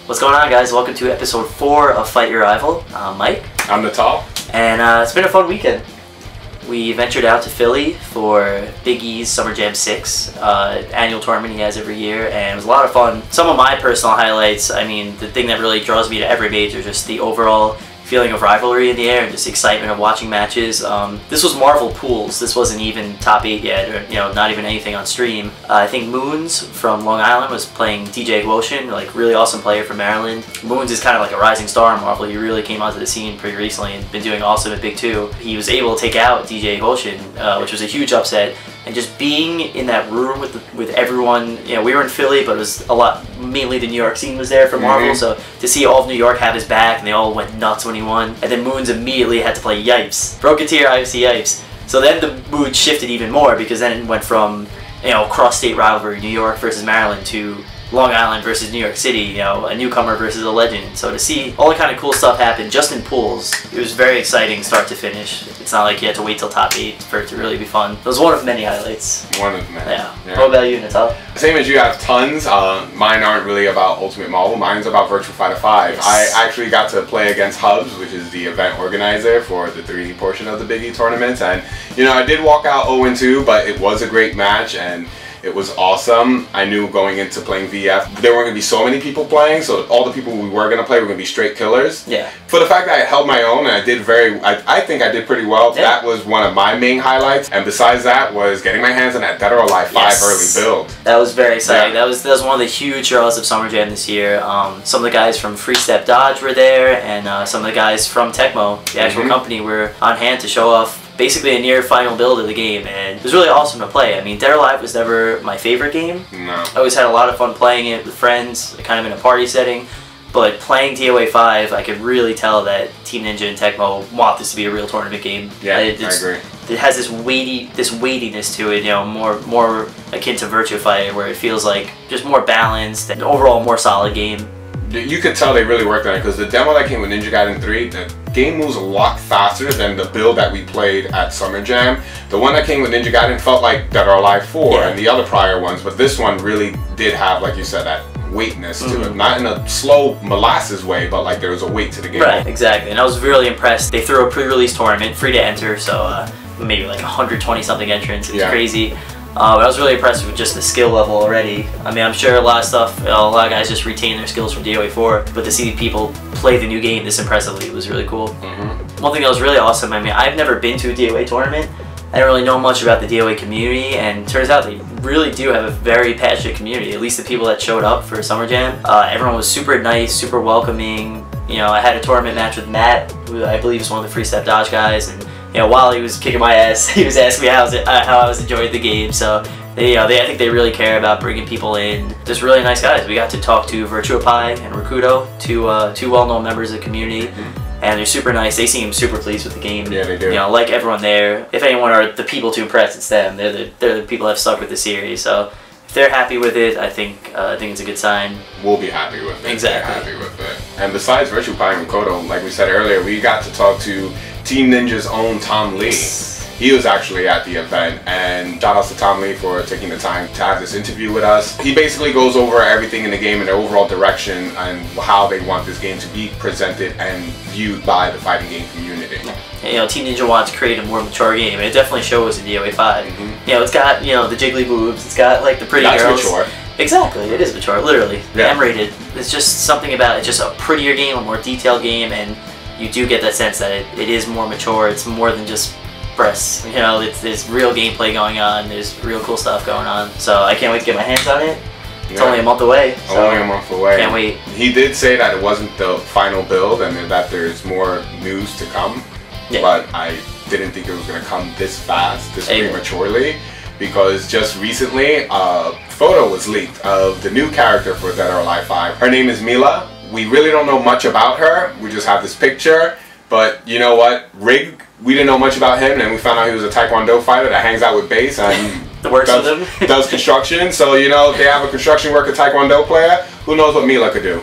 What's going on, guys? Welcome to episode 4 of Fight Your Rival. I'm Mike. I'm Natal. And it's been a fun weekend. We ventured out to Philly for Big E's SummerJam6 annual tournament he has every year, and it was a lot of fun. Some of my personal highlights, I mean, the thing that really draws me to every major, just the overall feeling of rivalry in the air and just excitement of watching matches. This was Marvel pools. This wasn't even top 8 yet, or not even anything on stream. I think Moons from Long Island was playing DJ Quotient, like really awesome player from Maryland. Moons is kind of like a rising star in Marvel. He really came onto the scene pretty recently and been doing awesome at Big 2. He was able to take out DJ Quotient, which was a huge upset. And just being in that room with everyone, we were in Philly, but it was a lot, mainly the New York scene was there for Marvel, so to see all of New York have his back, and they all went nuts when he won. And then Moons immediately had to play Yipes. Broken Tier, IFC Yipes. So then the mood shifted even more, because then it went from, cross-state rivalry, New York versus Maryland, to Long Island versus New York City, a newcomer versus a legend. So to see all the kind of cool stuff happen just in pools, it was very exciting start to finish. It's not like you had to wait till top 8 for it to really be fun. It was one of many highlights. One of many. Yeah. What about you, Natal? Same as you, I have tons. Mine aren't really about Ultimate Marvel. Mine's about Virtual Fighter 5. Yes. I actually got to play against Hubs, which is the event organizer for the 3D portion of the Big E tournament. And, I did walk out 0-2, but it was a great match, and it was awesome. I knew going into playing VF, there weren't going to be so many people playing, so all the people we were going to play were going to be straight killers. Yeah. For the fact that I held my own and I did I think I did pretty well. Yeah. That was one of my main highlights. And besides that was getting my hands on that Dead or Alive 5 early build. That was very exciting. Yeah. That was one of the huge draws of SummerJam this year. Some of the guys from Free Step Dodge were there, and some of the guys from Tecmo, the actual company, were on hand to show off basically a near final build of the game, and it was really awesome to play. I mean, Dead or Alive was never my favorite game. No. I always had a lot of fun playing it with friends, kind of in a party setting, but playing DOA5, I could really tell that Team Ninja and Tecmo want this to be a real tournament game. Yeah, I agree. It has this weightiness to it, more akin to Virtua Fighter, where it feels like just more balanced and overall more solid game. You could tell they really worked on it, because the demo that came with Ninja Gaiden 3, the game moves a lot faster than the build that we played at SummerJam. The one that came with Ninja Gaiden felt like Dead or Alive 4 and the other prior ones, but this one really did have, like you said, that weightness to it. Not in a slow molasses way, but like there was a weight to the game. Right, exactly. And I was really impressed. They threw a pre-release tournament, free to enter, so maybe like 120 something entrants. It was crazy. But I was really impressed with just the skill level already. I mean, I'm sure a lot of guys just retain their skills from DOA4, but to see people play the new game this impressively was really cool. One thing that was really awesome, I mean, I've never been to a DOA tournament. I don't really know much about the DOA community, and it turns out they really do have a very passionate community, at least the people that showed up for SummerJam. Everyone was super nice, super welcoming. I had a tournament match with Matt, who I believe is one of the Free Step Dodge guys, and while he was kicking my ass, he was asking me how I was enjoying the game. So I think they really care about bringing people in. Just really nice guys. We got to talk to Virtua Pi and Rakudo, two well-known members of the community, and they're super nice. They seem super pleased with the game. Yeah, they do. Like everyone there, if anyone are the people to impress, it's them. They're the people that have stuck with the series. So if they're happy with it, I think it's a good sign. We'll be happy with it. Exactly. They're happy with it. And besides Virtua Pi and Rakudo, like we said earlier, we got to talk to Team Ninja's own Tom Lee. He was actually at the event, and shout outs to Tom Lee for taking the time to have this interview with us. He basically goes over everything in the game and the overall direction and how they want this game to be presented and viewed by the fighting game community. Team Ninja wants to create a more mature game, and it definitely shows in DOA5. It's got the jiggly boobs, it's got like the pretty girls. That's mature. Exactly, it is mature, literally. Yeah. M-rated. It's just something about it, just a prettier game, a more detailed game, and you do get that sense that it is more mature. It's more than just breasts. There's real gameplay going on. There's real cool stuff going on. So I can't wait to get my hands on it. It's only a month away. So only a month away. Can't wait. He did say that it wasn't the final build and that there's more news to come. Yeah. But I didn't think it was going to come this fast, this prematurely, because just recently a photo was leaked of the new character for Dead or Alive 5. Her name is Mila. We really don't know much about her. We just have this picture. But you know what? Rig, we didn't know much about him, and we found out he was a Taekwondo fighter that hangs out with Base and does construction. So, if they have a construction worker Taekwondo player, who knows what Mila could do.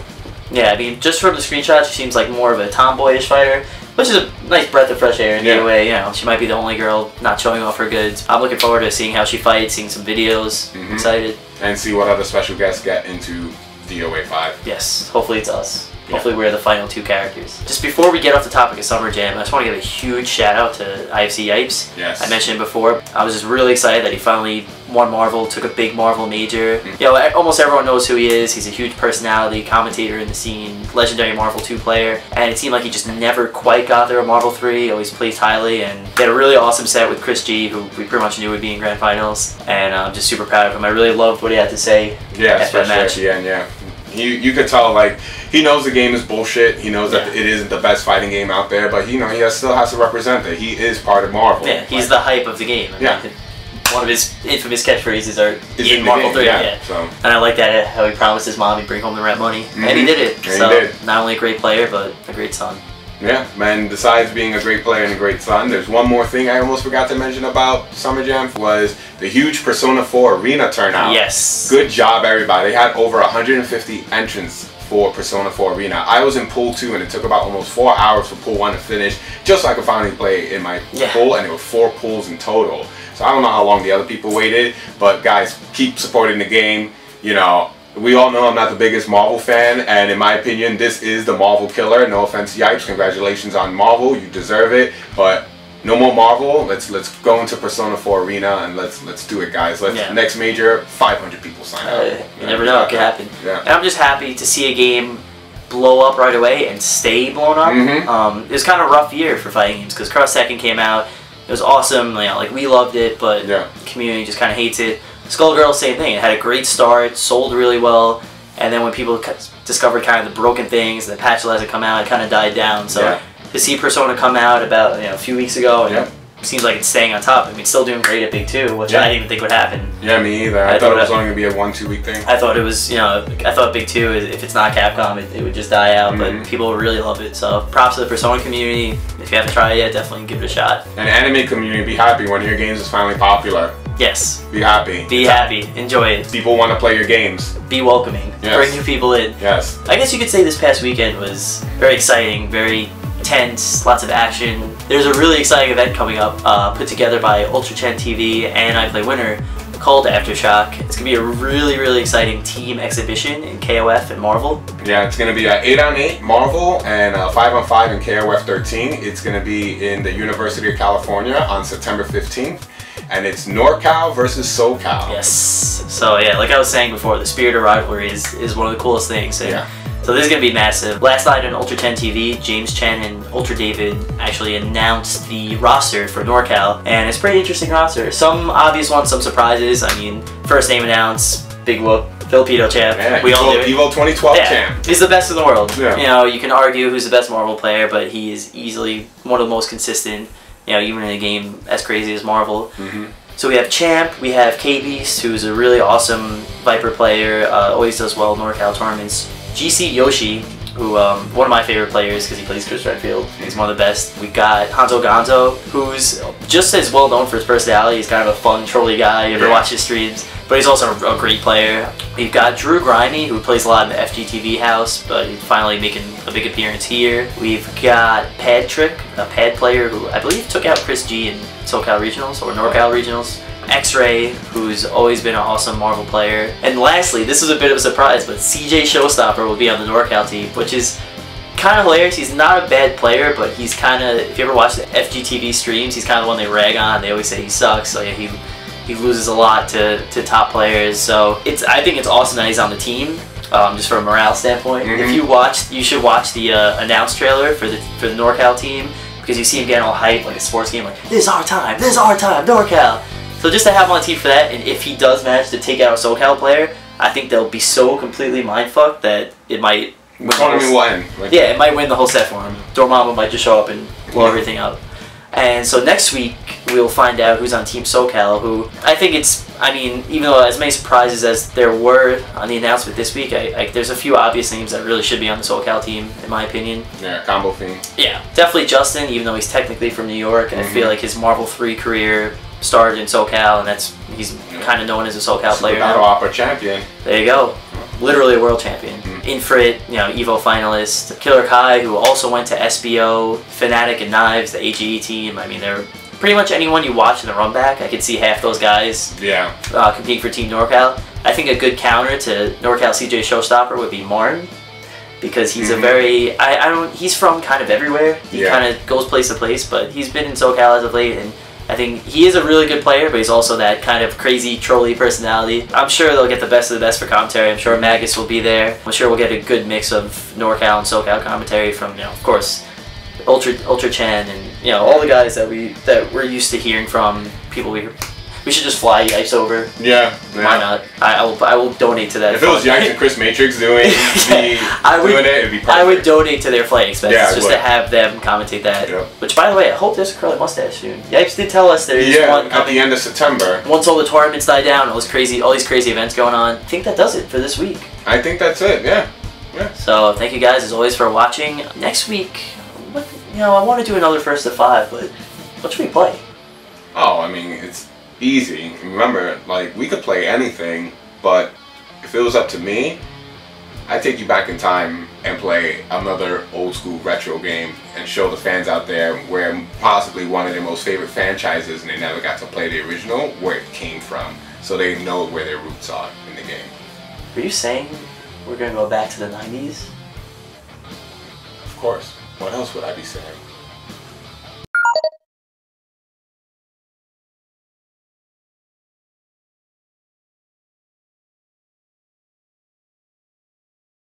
Yeah, I mean, just from the screenshot, she seems like more of a tomboyish fighter, which is a nice breath of fresh air in a way. She might be the only girl not showing off her goods. I'm looking forward to seeing how she fights, seeing some videos. Excited. And see what other special guests get into DOA5. Yes, hopefully it's us. Hopefully we're the final 2 characters. Just before we get off the topic of Summer Jam, I just want to give a huge shout out to IFC Yipes. Yes. I mentioned it before. I was just really excited that he finally won Marvel, took a big Marvel major. You know, almost everyone knows who he is. He's a huge personality, commentator in the scene, legendary Marvel 2 player, and it seemed like he just never quite got there at Marvel 3, always placed highly, and he had a really awesome set with Chris G, who we pretty much knew would be in Grand Finals, and I'm just super proud of him. I really loved what he had to say after that match. Yeah. You could tell, like, he knows the game is bullshit. He knows that it isn't the best fighting game out there, but you know, still has to represent that he is part of Marvel. Yeah, he's the hype of the game. One of his infamous catchphrases are in Marvel 3. So. And I like that, how he promised his mom he'd bring home the rent money. And he did it. So, he did. Not only a great player, but a great son. Yeah, man, besides being a great player and a great son, there's one more thing I almost forgot to mention about SummerJam was the huge Persona 4 arena turnout. Yes. Good job, everybody. They had over 150 entrants for Persona 4 Arena. I was in Pool 2 and it took about almost 4 hours for Pool 1 to finish, just so I could finally play in my pool, and there were 4 pools in total. So I don't know how long the other people waited, but guys, keep supporting the game. You know, we all know I'm not the biggest Marvel fan, and in my opinion, this is the Marvel killer. No offense, Yipes. Congratulations on Marvel. You deserve it. But no more Marvel. Let's go into Persona 4 Arena and let's do it, guys. Next major, 500 people sign up. You never know, it could happen. Yeah. And I'm just happy to see a game blow up right away and stay blown up. It was kind of a rough year for fighting games because Cross Tekken came out. It was awesome. You know, like, we loved it, but the community just kind of hates it. Skullgirl, same thing. It had a great start, sold really well, and then when people discovered kind of the broken things, the patch hasn't come out, it kind of died down. So to see Persona come out about a few weeks ago, and it seems like it's staying on top. I mean, it's still doing great at Big 2, which I didn't even think would happen. Yeah, me either. I thought it was only going to be a 1-2 week thing. I thought it was, I thought Big 2, if it's not Capcom, it would just die out, but people really love it. So props to the Persona community. If you haven't tried it yet, definitely give it a shot. And anime community, be happy when your games is finally popular. Yes. Be happy. Be happy. Enjoy it. People want to play your games. Be welcoming. Bring new people in. Yes. I guess you could say this past weekend was very exciting, very tense, lots of action. There's a really exciting event coming up, put together by Ultra Chen TV and I Play Winner, called Aftershock. It's going to be a really, really exciting team exhibition in KOF and Marvel. Yeah, it's going to be 8-on-8 Marvel and 5-on-5 in KOF 13. It's going to be in the University of California on September 15th. And it's NorCal versus SoCal. Yes. So yeah, like I was saying before, the spirit of rivalry is one of the coolest things. And so this is going to be massive. Last night on Ultra Chen TV, James Chen and Ultra David actually announced the roster for NorCal. And it's a pretty interesting roster. Some obvious ones, some surprises. I mean, first name announced, Big Whoop, Filipino champ. Yeah, we all do it. Evo 2012 champ. He's the best in the world. Yeah. You know, you can argue who's the best Marvel player, but he is easily one of the most consistent, even in a game as crazy as Marvel. So we have Champ, we have K-Beast, who's a really awesome Viper player, always does well in NorCal tournaments. GC Yoshi, who one of my favorite players because he plays Chris Redfield. He's one of the best. We got Hanzo Gonzo, who's just as well known for his personality. He's kind of a fun, trolly guy. You ever watch his streams? But he's also a great player. We've got Drew Grimy, who plays a lot in the FGTV house, but he's finally making a big appearance here. We've got Pad Trick, a pad player who I believe took out Chris G in SoCal Regionals or NorCal Regionals. X-Ray, who's always been an awesome Marvel player. And lastly, this was a bit of a surprise, but CJ Showstopper will be on the NorCal team, which is kind of hilarious. He's not a bad player, but he's kind of, if you ever watch the FGTV streams, he's kind of the one they rag on. They always say he sucks, so yeah, he loses a lot to top players. So I think it's awesome that he's on the team, just from a morale standpoint. If you should watch the announce trailer for the NorCal team, because you see him getting all hyped like a sports game, like, this is our time, NorCal. So just to have him on the team for that, and if he does manage to take out a SoCal player, I think they'll be so completely mindfucked that it might win. Yeah, it might win the whole set for him. Dormammu might just show up and blow everything up. And so next week, we'll find out who's on Team SoCal, who I think even though as many surprises as there were on the announcement this week, there's a few obvious names that really should be on the SoCal team, in my opinion. Yeah, Combo Fiend. Yeah, definitely Justin, even though he's technically from New York, and I feel like his Marvel 3 career started in SoCal, and he's kind of known as a SoCal player now. Battle Opera champion. There you go. Literally a world champion. Infrit, Evo finalist. Killer Kai, who also went to SBO. Fnatic and Knives, the AGE team. I mean, they're pretty much anyone you watch in the run back. I could see half those guys competing for Team NorCal. I think a good counter to NorCal CJ Showstopper would be Martin, because he's a very, he's from kind of everywhere. He kind of goes place to place, but he's been in SoCal as of late, and I think he is a really good player, but he's also that kind of crazy, trolly personality. I'm sure they'll get the best of the best for commentary. I'm sure Magus will be there. I'm sure we'll get a good mix of NorCal and SoCal commentary from, you know, of course, Ultra Chen and, you know, all the guys that we're used to hearing from. People we should just fly Yipes over. Yeah. Why not? I will donate to that. If it was Yipes and Chris Matrix doing it, it'd be perfect. I would donate to their flight expenses just to have them commentate that. Yep. Which, by the way, I hope there's a curly mustache soon. Yipes did tell us there is one coming at the end of September. Once all the tournaments die down, all these crazy events going on. I think that does it for this week. I think that's it. Yeah. So thank you guys as always for watching. Next week, you know, I want to do another first to 5, but what should we play? Oh, I mean, it's easy. Remember, like, we could play anything, but if it was up to me, I'd take you back in time and play another old school retro game and show the fans out there where possibly one of their most favorite franchises, and they never got to play the original, where it came from, so they know where their roots are in the game. Are you saying we're going to go back to the 90s? Of course. What else would I be saying?